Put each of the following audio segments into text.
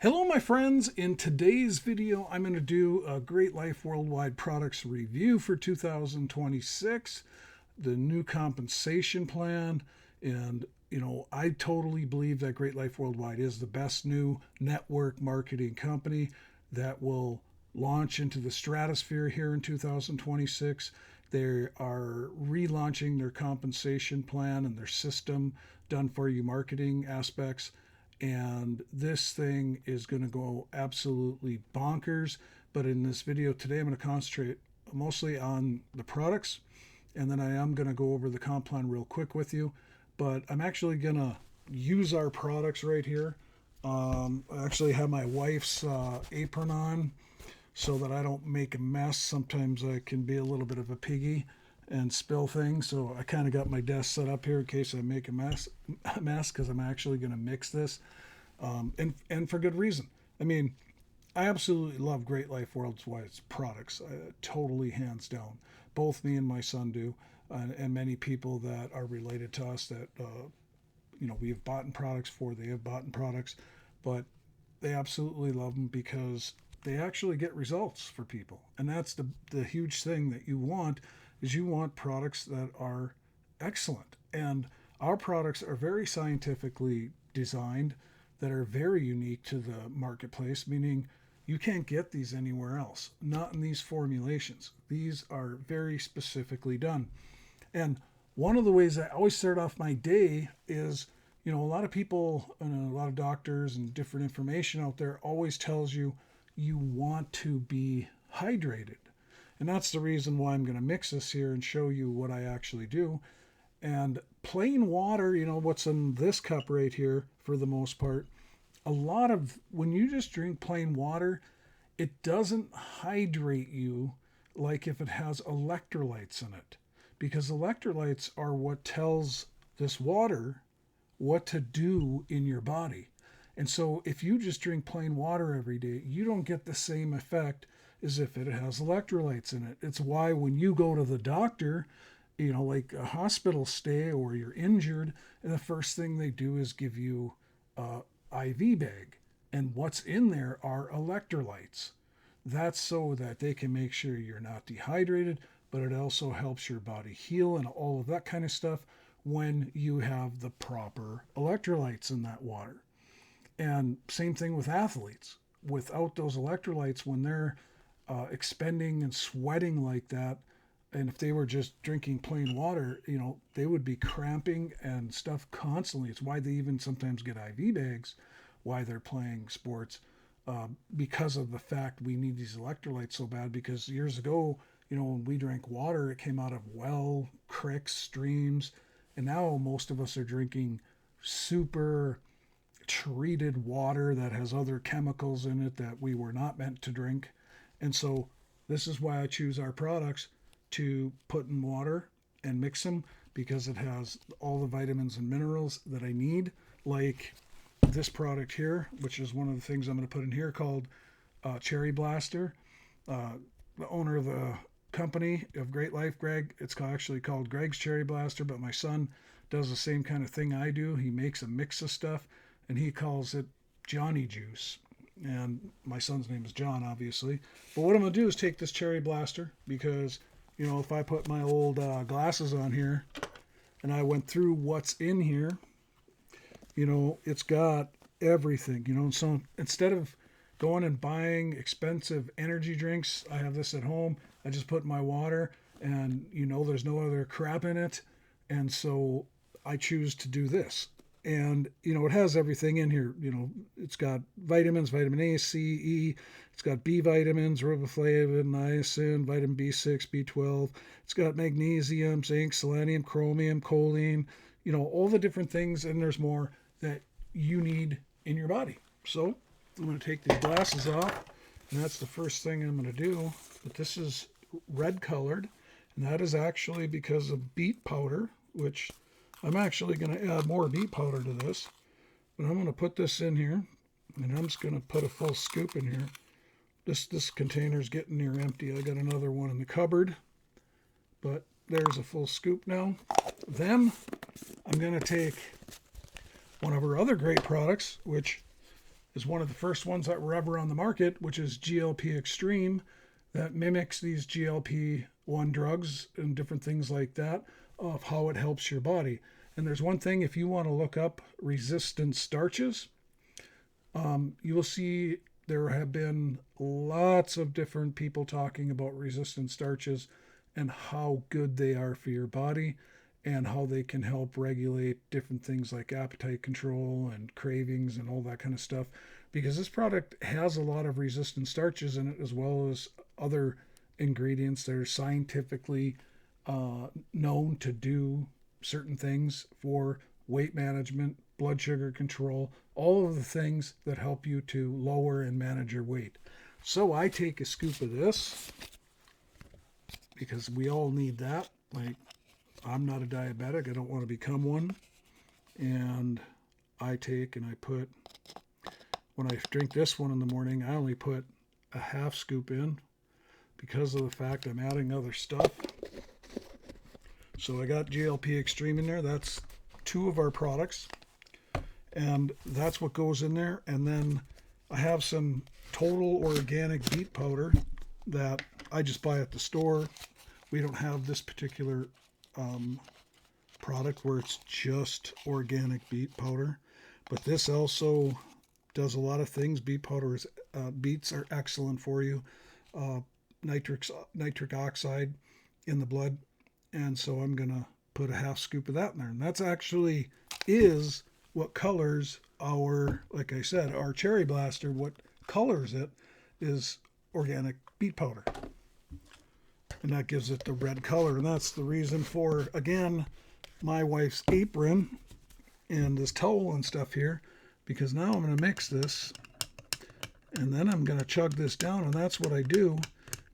Hello, my friends. In today's video, I'm going to do a Greatlife Worldwide Products Review for 2026, the new compensation plan. And, I totally believe that Greatlife Worldwide is the best new network marketing company that will launch into the stratosphere here in 2026. They are relaunching their compensation plan and their system done for you marketing aspects, and this thing is going to go absolutely bonkers. But in this video today, I'm going to concentrate mostly on the products, and then I am going to go over the comp plan real quick with you. But I'm actually going to use our products right here. I actually have my wife's apron on so that I don't make a mess. Sometimes I can be a little bit of a piggy and spill things, so I kind of got my desk set up here in case I make a mess because I'm actually going to mix this, and for good reason. I mean, I absolutely love Greatlife Worldwide's products, totally hands down. Both me and my son do, and many people that are related to us that we have bought products for, they have bought products, but they absolutely love them because they actually get results for people, and that's the huge thing that you want. Is you want products that are excellent. And our products are very scientifically designed, that are very unique to the marketplace, meaning you can't get these anywhere else, not in these formulations. These are very specifically done. And one of the ways I always start off my day is, a lot of people and a lot of doctors and different information out there always tells you you want to be hydrated. And that's the reason why I'm going to mix this here and show you what I actually do. And plain water, what's in this cup right here, for the most part, when you just drink plain water, it doesn't hydrate you like if it has electrolytes in it. Because electrolytes are what tells this water what to do in your body. And so if you just drink plain water every day, you don't get the same effect as if it has electrolytes in it. It's why when you go to the doctor, like a hospital stay or you're injured, and the first thing they do is give you a IV bag. And what's in there are electrolytes. That's so that they can make sure you're not dehydrated, but it also helps your body heal and all of that kind of stuff when you have the proper electrolytes in that water. And same thing with athletes. Without those electrolytes, when they're expending and sweating like that, and if they were just drinking plain water, they would be cramping and stuff constantly. It's why they even sometimes get IV bags, why they're playing sports, because of the fact we need these electrolytes so bad. Because years ago, when we drank water, it came out of creeks, streams, and now most of us are drinking super treated water that has other chemicals in it that we were not meant to drink. And so this is why I choose our products to put in water and mix them, because it has all the vitamins and minerals that I need, like this product here, which is one of the things I'm going to put in here, called Cherry Blaster. The owner of the company of Greatlife, Greg, it's actually called Greg's Cherry Blaster, but my son does the same kind of thing I do. He makes a mix of stuff, and he calls it Johnny Juice. And my son's name is John, obviously. But what I'm going to do is take this Cherry Blaster, because, if I put my old glasses on here and I went through what's in here, it's got everything, so instead of going and buying expensive energy drinks, I have this at home. I just put my water, and, there's no other crap in it. And so I choose to do this. And, it has everything in here. It's got vitamins, vitamin A, C, E. It's got B vitamins, riboflavin, niacin, vitamin B6, B12. It's got magnesium, zinc, selenium, chromium, choline, all the different things. And there's more that you need in your body. So I'm going to take these glasses off, and that's the first thing I'm going to do. But this is red colored, and that is actually because of beet powder, which I'm actually going to add more beet powder to this. But I'm going to put this in here, and I'm just going to put a full scoop in here. This container's getting near empty. I got another one in the cupboard, but there's a full scoop now. Then I'm going to take one of our other great products, which is one of the first ones that were ever on the market, which is GLP Extreme, that mimics these GLP-1 drugs and different things like that, of how it helps your body. And there's one thing, if you want to look up resistant starches, you will see there have been lots of different people talking about resistant starches and how good they are for your body and how they can help regulate different things like appetite control and cravings and all that kind of stuff. Because this product has a lot of resistant starches in it, as well as other ingredients that are scientifically known to do certain things for weight management, blood sugar control, all of the things that help you to lower and manage your weight. So I take a scoop of this because we all need that. Like, I'm not a diabetic. I don't want to become one. And I take and I put, when I drink this one in the morning, I only put a half scoop in because of the fact I'm adding other stuff. So I got GLP Extreme in there. That's 2 of our products. And that's what goes in there. And then I have some total organic beet powder that I just buy at the store. We don't have this particular product where it's just organic beet powder. But this also does a lot of things. Beet powder is, beets are excellent for you. Nitric oxide in the blood. And so I'm going to put a half scoop of that in there. And that's actually is what colors our, like I said, our Cherry Blaster. What colors it is organic beet powder. And that gives it the red color. And that's the reason for, again, my wife's apron and this towel and stuff here. Because now I'm going to mix this. And then I'm going to chug this down. And that's what I do.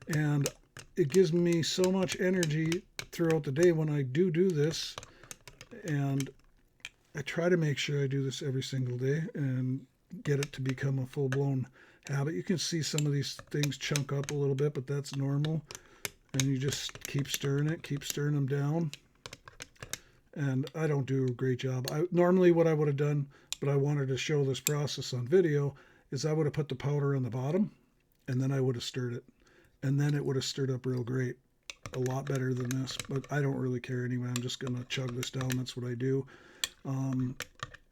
And it gives me so much energy throughout the day when I do this. And I try to make sure I do this every single day and get it to become a full-blown habit. You can see some of these things chunk up a little bit, but that's normal. And you just keep stirring it, keep stirring them down. And I don't do a great job. Normally what I would have done, but I wanted to show this process on video, is I would have put the powder on the bottom and then I would have stirred it. And then it would have stirred up real great. A lot better than this, but I don't really care anyway. I'm just going to chug this down. That's what I do.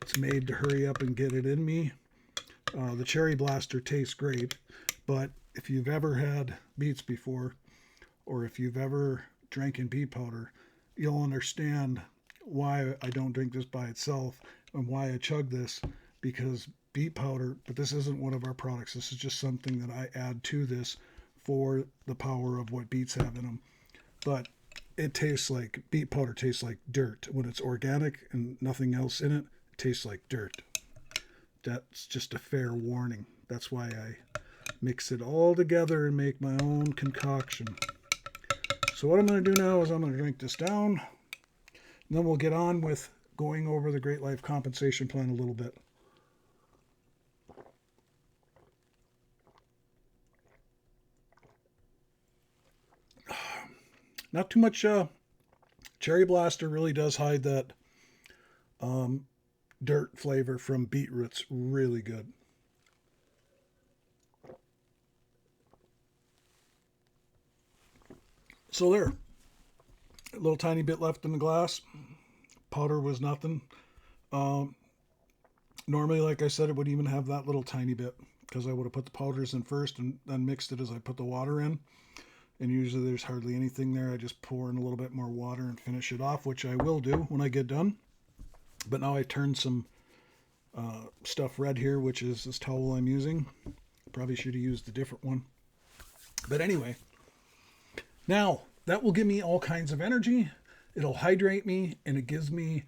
It's made to hurry up and get it in me. The Cherry Blaster tastes great, but if you've ever had beets before, or if you've ever drinking beet powder, you'll understand why I don't drink this by itself and why I chug this, because beet powder, but this isn't one of our products. This is just something that I add to this for the power of what beets have in them. But it tastes like, beet powder tastes like dirt. When it's organic and nothing else in it, it tastes like dirt. That's just a fair warning. That's why I mix it all together and make my own concoction. So what I'm going to do now is I'm going to drink this down. And then we'll get on with going over the Greatlife compensation plan a little bit. Not too much. Cherry Blaster really does hide that dirt flavor from beetroots really good. So there, a little tiny bit left in the glass. Powder was nothing. Normally, like I said, it would even have that little tiny bit because I would have put the powders in first and then mixed it as I put the water in. And usually there's hardly anything there. I just pour in a little bit more water and finish it off, which I will do when I get done. But now I turned some stuff red here, which is this towel I'm using. Probably should have used a different one. But anyway, now that will give me all kinds of energy. It'll hydrate me, and it gives me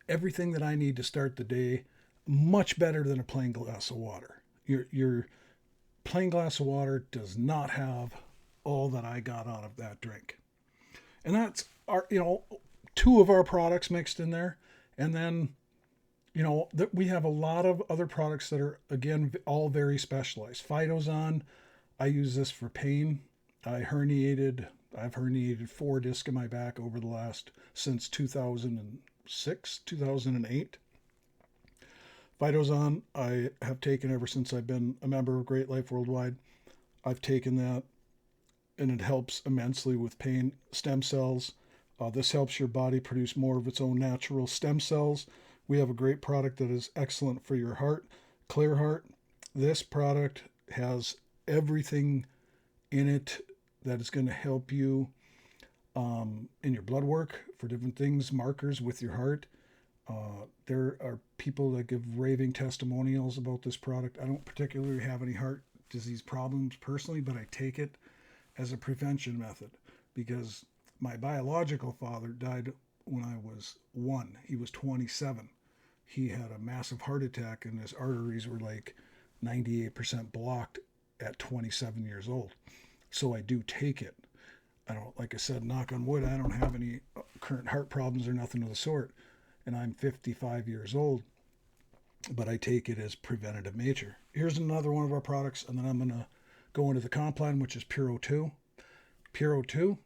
everything that I need to start the day much better than a plain glass of water. Your plain glass of water does not have all that I got out of that drink. And that's our, 2 of our products mixed in there. And then, we have a lot of other products that are, again, all very specialized. Phytosan, I use this for pain. I've herniated 4 discs in my back over the since 2006, 2008. Phytozone, I have taken ever since I've been a member of Great Life Worldwide. I've taken that, and it helps immensely with pain. Stem cells. This helps your body produce more of its own natural stem cells. We have a great product that is excellent for your heart, clear heart. This product has everything in it that is going to help you in your blood work for different things, markers with your heart. There are people that give raving testimonials about this product. I don't particularly have any heart disease problems personally, but I take it as a prevention method because my biological father died when I was 1. He was 27. He had a massive heart attack and his arteries were like 98% blocked at 27 years old. So I do take it. I don't, like I said, knock on wood, I don't have any current heart problems or nothing of the sort. And I'm 55 years old, but I take it as preventative nature. Here's another one of our products, and then I'm going to go into the comp line, which is Puro 2. Puro 2,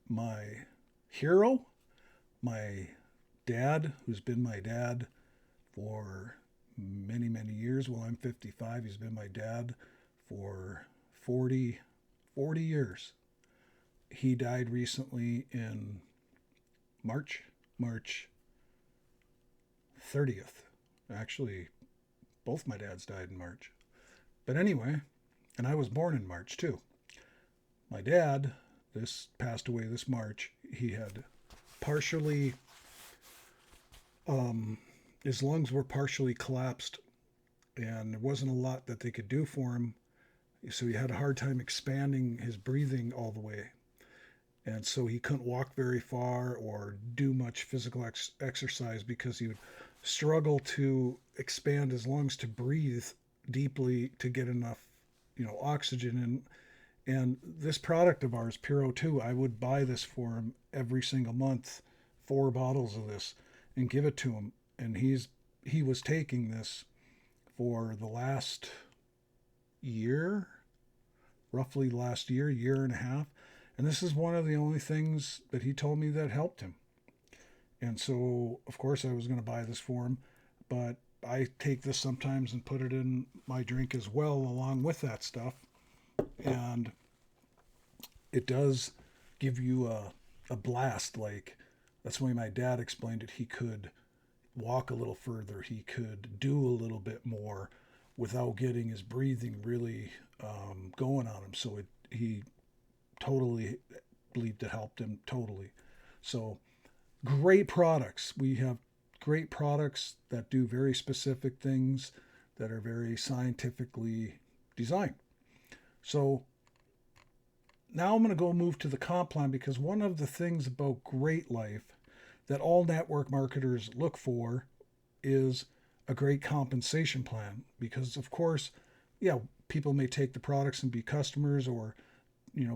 my hero, my dad, who's been my dad for many, many years. Well, I'm 55. He's been my dad for 40 years. He died recently in March 30th. Actually, both my dads died in March. But anyway, and I was born in March too. My dad, passed away this March. He had partially, his lungs were partially collapsed, and there wasn't a lot that they could do for him. So he had a hard time expanding his breathing all the way. And so he couldn't walk very far or do much physical exercise because he would struggle to expand his lungs to breathe deeply to get enough, oxygen in. And this product of ours, Puro 2, I would buy this for him every single month, 4 bottles of this, and give it to him. And he was taking this for the last year, roughly last year and a half. And this is one of the only things that he told me that helped him. And so, of course, I was going to buy this for him, but I take this sometimes and put it in my drink as well, along with that stuff. And it does give you a blast. Like, that's the way my dad explained it. He could walk a little further. He could do a little bit more without getting his breathing really going on him. So he totally believed it helped him totally. So great products. We have great products that do very specific things that are very scientifically designed. So now I'm going to go move to the comp plan, because one of the things about Greatlife that all network marketers look for is a great compensation plan. Because of course, people may take the products and be customers, or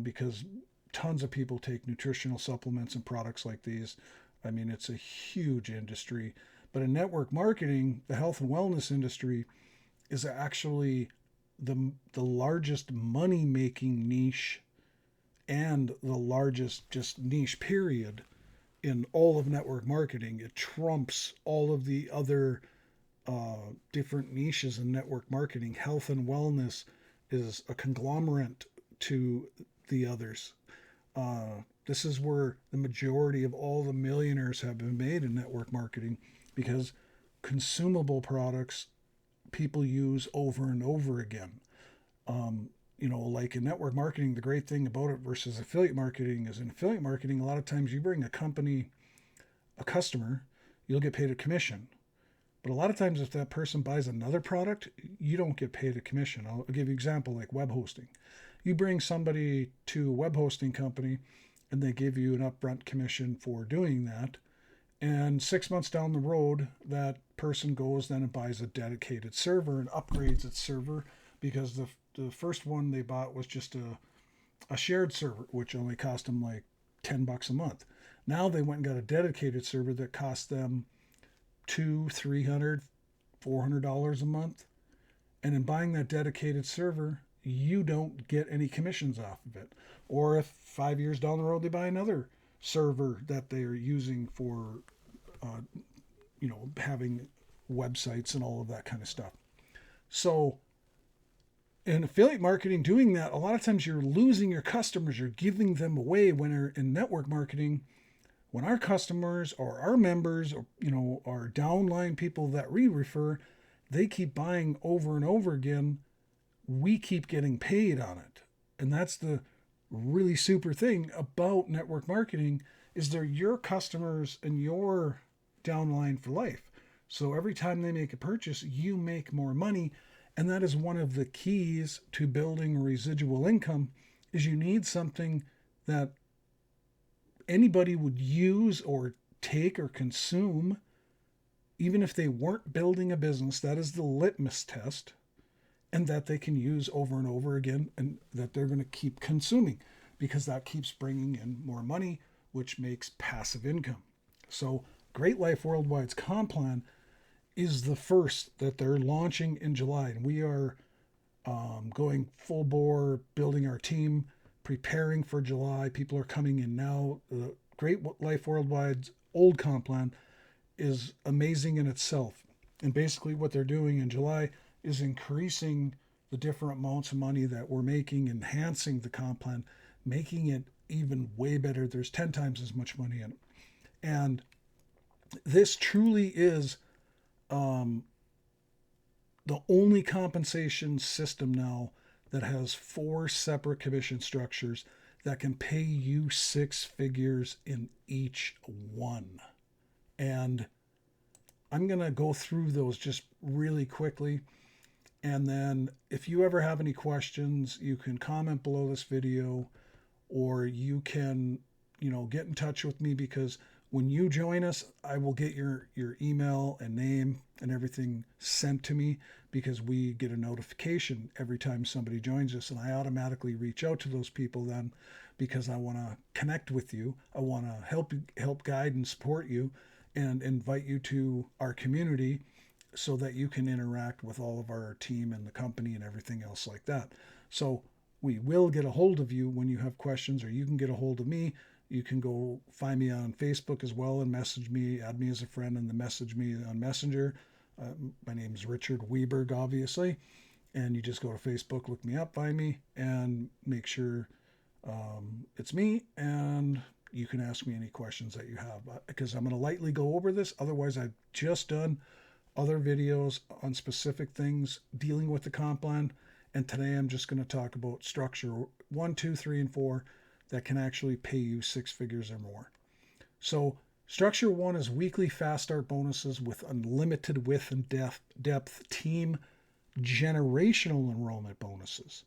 because tons of people take nutritional supplements and products like these. I mean, it's a huge industry. But in network marketing, the health and wellness industry is actually the largest money-making niche and the largest just niche period in all of network marketing. It trumps all of the other different niches in network marketing. Health and wellness is a conglomerate to the others. This is where the majority of all the millionaires have been made in network marketing, because consumable products people use over and over again. Like in network marketing, the great thing about it versus affiliate marketing is in affiliate marketing, a lot of times you bring a customer, you'll get paid a commission. But a lot of times if that person buys another product, you don't get paid a commission. I'll give you an example, like web hosting. You bring somebody to a web hosting company and they give you an upfront commission for doing that. And 6 months down the road, that person goes then and buys a dedicated server and upgrades its server, because the first one they bought was just a shared server, which only cost them like $10 a month. Now they went and got a dedicated server that cost them $200, $300, $400 a month. And in buying that dedicated server, you don't get any commissions off of it. Or if 5 years down the road they buy another server that they are using for having websites and all of that kind of stuff. So in affiliate marketing, doing that, a lot of times you're losing your customers, you're giving them away. When in network marketing, when our customers or our members or our downline people that we refer, they keep buying over and over again, we keep getting paid on it. And that's the really super thing about network marketing, is they're your customers and your downline for life. So every time they make a purchase, you make more money. And that is one of the keys to building residual income, is you need something that anybody would use or take or consume, even if they weren't building a business. That is the litmus test, and that they can use over and over again, and that they're going to keep consuming, because that keeps bringing in more money, which makes passive income. So Greatlife Worldwide's comp plan is the first that they're launching in July, and we are going full bore, building our team, preparing for July. People are coming in now. The Greatlife Worldwide's old comp plan is amazing in itself, and basically what they're doing in July is increasing the different amounts of money that we're making, enhancing the comp plan, making it even way better. There's 10 times as much money in it. And this truly is the only compensation system now that has 4 separate commission structures that can pay you 6 figures in each one. And I'm going to go through those just really quickly. And then if you ever have any questions, you can comment below this video, or you can, get in touch with me, because when you join us, I will get your email and name and everything sent to me, because we get a notification every time somebody joins us, and I automatically reach out to those people then, because I want to connect with you. I want to help guide and support you and invite you to our community, so that you can interact with all of our team and the company and everything else like that. So we will get a hold of you when you have questions, or you can get a hold of me. You can go find me on Facebook as well and message me, add me as a friend, and then message me on Messenger. My name is Richard Weberg, obviously. And you just go to Facebook, look me up, find me, and make sure it's me. And you can ask me any questions that you have, because I'm going to lightly go over this. Otherwise, I've just done other videos on specific things dealing with the comp plan. And today I'm just going to talk about structure 1, 2, 3, and 4 that can actually pay you 6 figures or more. So structure 1 is weekly fast start bonuses with unlimited width and depth team generational enrollment bonuses.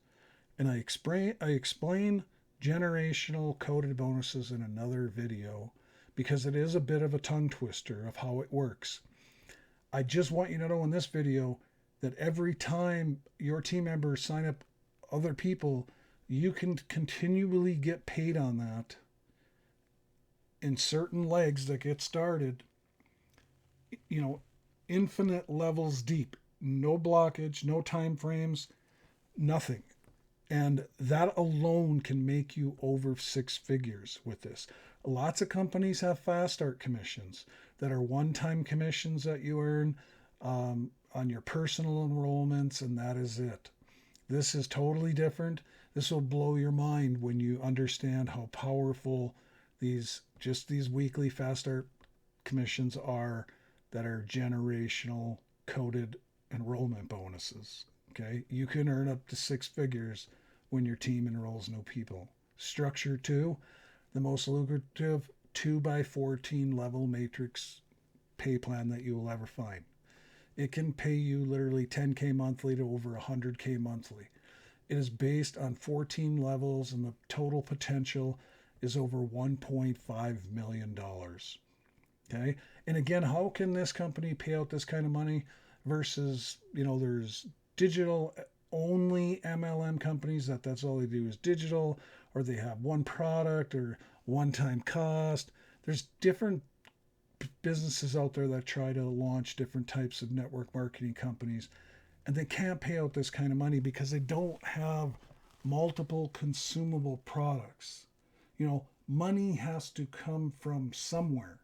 And I explain generational coded bonuses in another video, because it is a bit of a tongue twister of how it works. I just want you to know in this video that every time your team members sign up other people, you can continually get paid on that in certain legs that get started, infinite levels deep, no blockage, no time frames, nothing. And that alone can make you over 6 figures with this. Lots of companies have fast start commissions that are one-time commissions that you earn on your personal enrollments, and that is it. This is totally different. This will blow your mind when you understand how powerful these weekly fast start commissions are, that are generational coded enrollment bonuses. Okay, you can earn up to 6 figures when your team enrolls new people. Structure 2, the most lucrative 2x14 level matrix pay plan that you will ever find. It can pay you literally $10K monthly to over $100K monthly. It is based on 14 levels, and the total potential is over $1.5 million. Okay, and again, how can this company pay out this kind of money versus, there's digital only MLM companies that's all they do is digital, or they have one product or one-time cost. There's different businesses out there that try to launch different types of network marketing companies, and they can't pay out this kind of money because they don't have multiple consumable products. Money has to come from somewhere.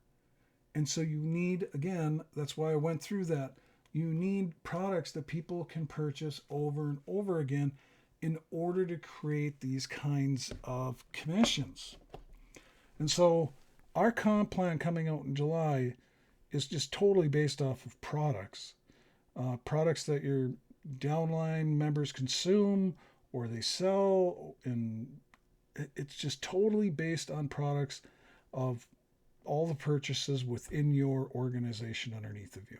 And so you need, again, that's why I went through that. You need products that people can purchase over and over again in order to create these kinds of commissions. And so our comp plan coming out in July is just totally based off of products. Products that your downline members consume or they sell, and it's just totally based on products of all the purchases within your organization underneath of you.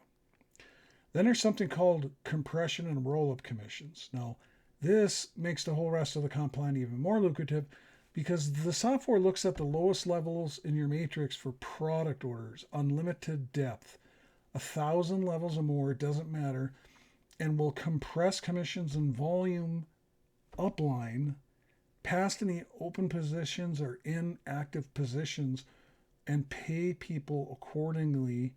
Then there's something called compression and roll-up commissions. Now, this makes the whole rest of the comp plan even more lucrative because the software looks at the lowest levels in your matrix for product orders, unlimited depth, 1,000 levels or more, it doesn't matter, and will compress commissions and volume upline past any open positions or inactive positions and pay people accordingly.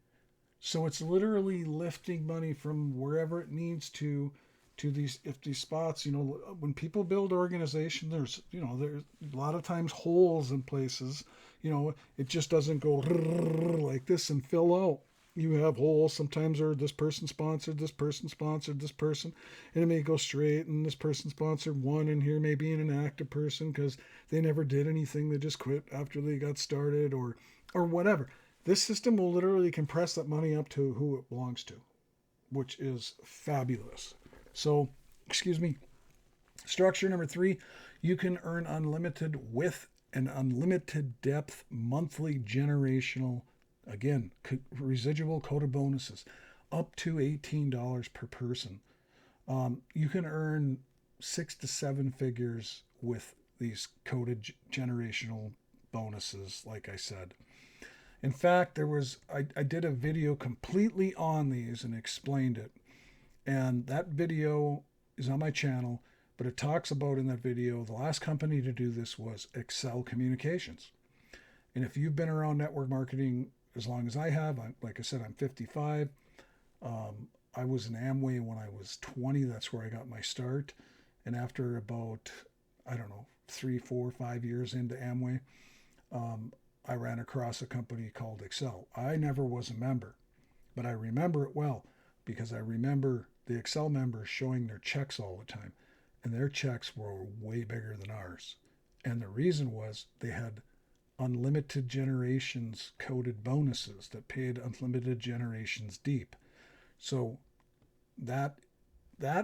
So it's literally lifting money from wherever it needs to these spots. When people build organization, there's a lot of times holes in places. It just doesn't go like this and fill out. You have holes. Sometimes are this person sponsored this person, and it may go straight, and this person sponsored one, and here may be an inactive person because they never did anything. They just quit after they got started or whatever. This system will literally compress that money up to who it belongs to, which is fabulous. So, structure number 3, you can earn unlimited width and unlimited depth monthly generational, again, residual coded bonuses, up to $18 per person. You can earn 6 to 7 figures with these coded generational bonuses, like I said. In fact, I did a video completely on these and explained it. And that video is on my channel, but it talks about in that video, the last company to do this was Excel Communications. And if you've been around network marketing as long as I have, like I said, I'm 55. I was in Amway when I was 20. That's where I got my start. And after about, 3, 4, 5 years into Amway, I ran across a company called Excel. I never was a member, but I remember it well because I remember the Excel members showing their checks all the time, and their checks were way bigger than ours. And the reason was they had unlimited generations coded bonuses that paid unlimited generations deep. So that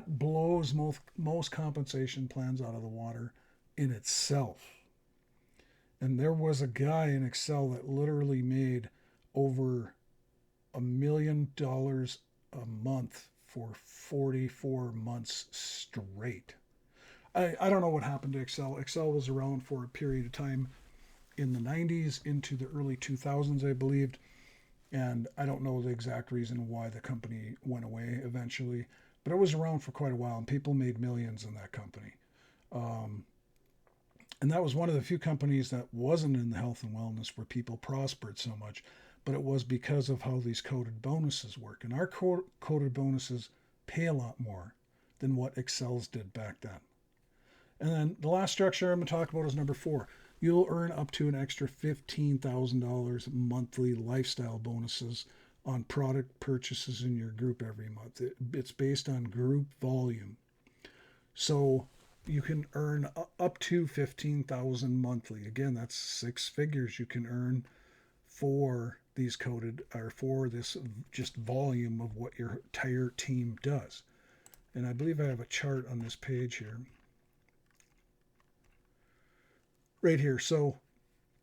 blows most compensation plans out of the water in itself. And there was a guy in Excel that literally made over $1 million a month for 44 months straight. I don't know what happened to Excel. Excel was around for a period of time in the 90s into the early 2000s, I believed. And I don't know the exact reason why the company went away eventually, but it was around for quite a while and people made millions in that company. And that was one of the few companies that wasn't in the health and wellness where people prospered so much, but it was because of how these coded bonuses work. And our coded bonuses pay a lot more than what Excel's did back then. And then the last structure I'm going to talk about is number 4. You'll earn up to an extra $15,000 monthly lifestyle bonuses on product purchases in your group every month. It's based on group volume. So you can earn up to $15,000 monthly. Again, that's 6 figures you can earn for these coded, or for this just volume of what your entire team does. And I believe I have a chart on this page here. Right here. So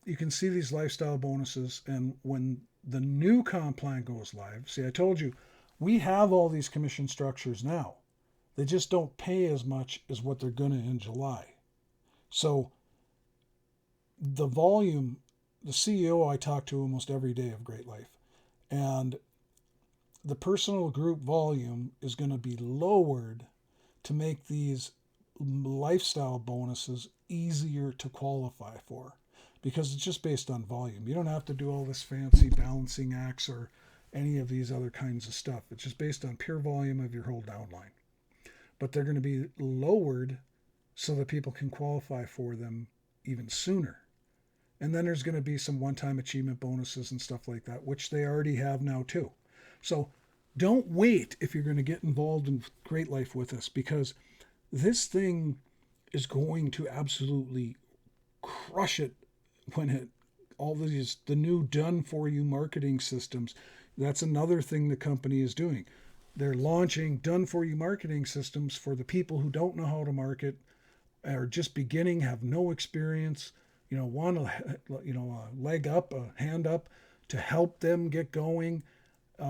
you can see these lifestyle bonuses, and when the new comp plan goes live, see, I told you, we have all these commission structures now. They just don't pay as much as what they're going to in July. So the volume, the CEO I talk to almost every day of Greatlife, and the personal group volume is going to be lowered to make these lifestyle bonuses easier to qualify for, because it's just based on volume. You don't have to do all this fancy balancing acts or any of these other kinds of stuff. It's just based on pure volume of your whole downline. But they're going to be lowered so that people can qualify for them even sooner. And then there's going to be some one-time achievement bonuses and stuff like that, which they already have now too. So Don't wait if you're going to get involved in Greatlife with us, because this thing is going to absolutely crush it when it all these the new done for you marketing systems. That's another thing the company is doing. They're launching done for you marketing systems for the people who don't know how to market, are just beginning, have no experience, want a leg up, a hand up to help them get going.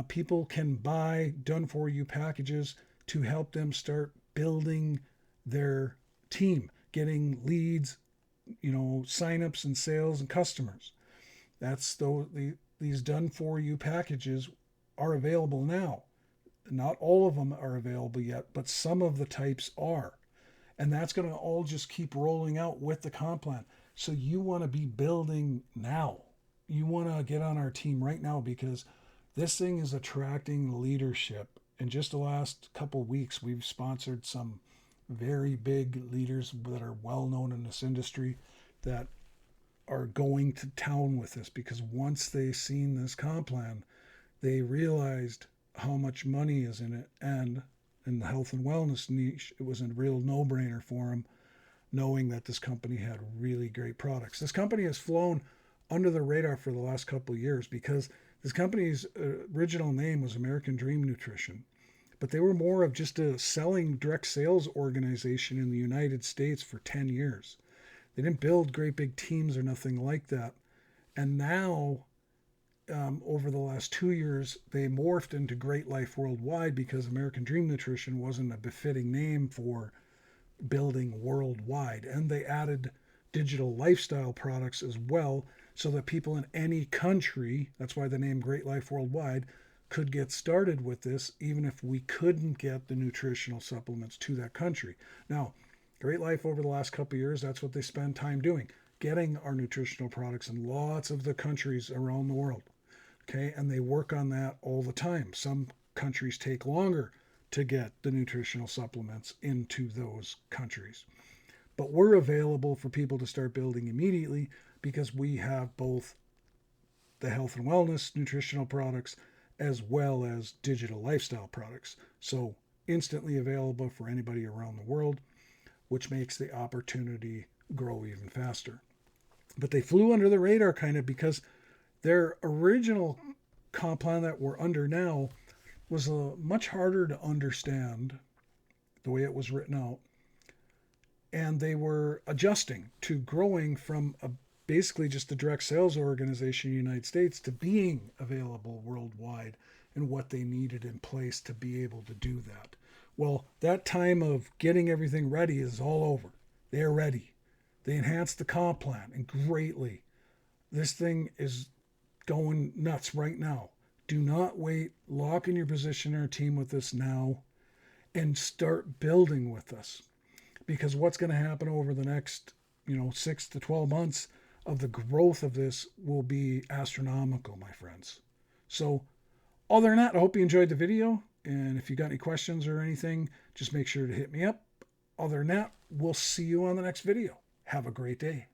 People can buy done for you packages to help them start building their team, getting leads, signups and sales and customers. These done for you packages are available now. Not all of them are available yet, but some of the types are. And that's going to all just keep rolling out with the comp plan. So you want to be building now. You want to get on our team right now, because this thing is attracting leadership. In just the last couple of weeks, we've sponsored some very big leaders that are well known in this industry that are going to town with this, because once they seen this comp plan, they realized how much money is in it. And in the health and wellness niche, it was a real no-brainer for them, knowing that this company had really great products. This company has flown under the radar for the last couple of years, because this company's original name was American Dream Nutrition, but they were more of just a selling direct sales organization in the United States for 10 years. They didn't build great big teams or nothing like that. And now, over the last 2 years, they morphed into Greatlife Worldwide, because American Dream Nutrition wasn't a befitting name for building worldwide. And they added digital lifestyle products as well, so that people in any country, that's why the name Greatlife Worldwide, could get started with this, even if we couldn't get the nutritional supplements to that country. Now, Greatlife over the last couple of years, that's what they spend time doing, getting our nutritional products in lots of the countries around the world. Okay, and they work on that all the time. Some countries take longer to get the nutritional supplements into those countries. But we're available for people to start building immediately, because we have both the health and wellness nutritional products as well as digital lifestyle products. So instantly available for anybody around the world, which makes the opportunity grow even faster. But they flew under the radar kind of, because their original comp plan that we're under now was much harder to understand the way it was written out. And they were adjusting to growing from basically just a direct sales organization in the United States to being available worldwide, and what they needed in place to be able to do that. Well, that time of getting everything ready is all over. They're ready. They enhanced the comp plan and greatly. This thing is going nuts right now. Do not wait. Lock in your position in our team with us now and start building with us. Because what's going to happen over the next 6 to 12 months of the growth of this will be astronomical, my friends. So other than that, I hope you enjoyed the video. And if you got any questions or anything, just make sure to hit me up. Other than that, we'll see you on the next video. Have a great day.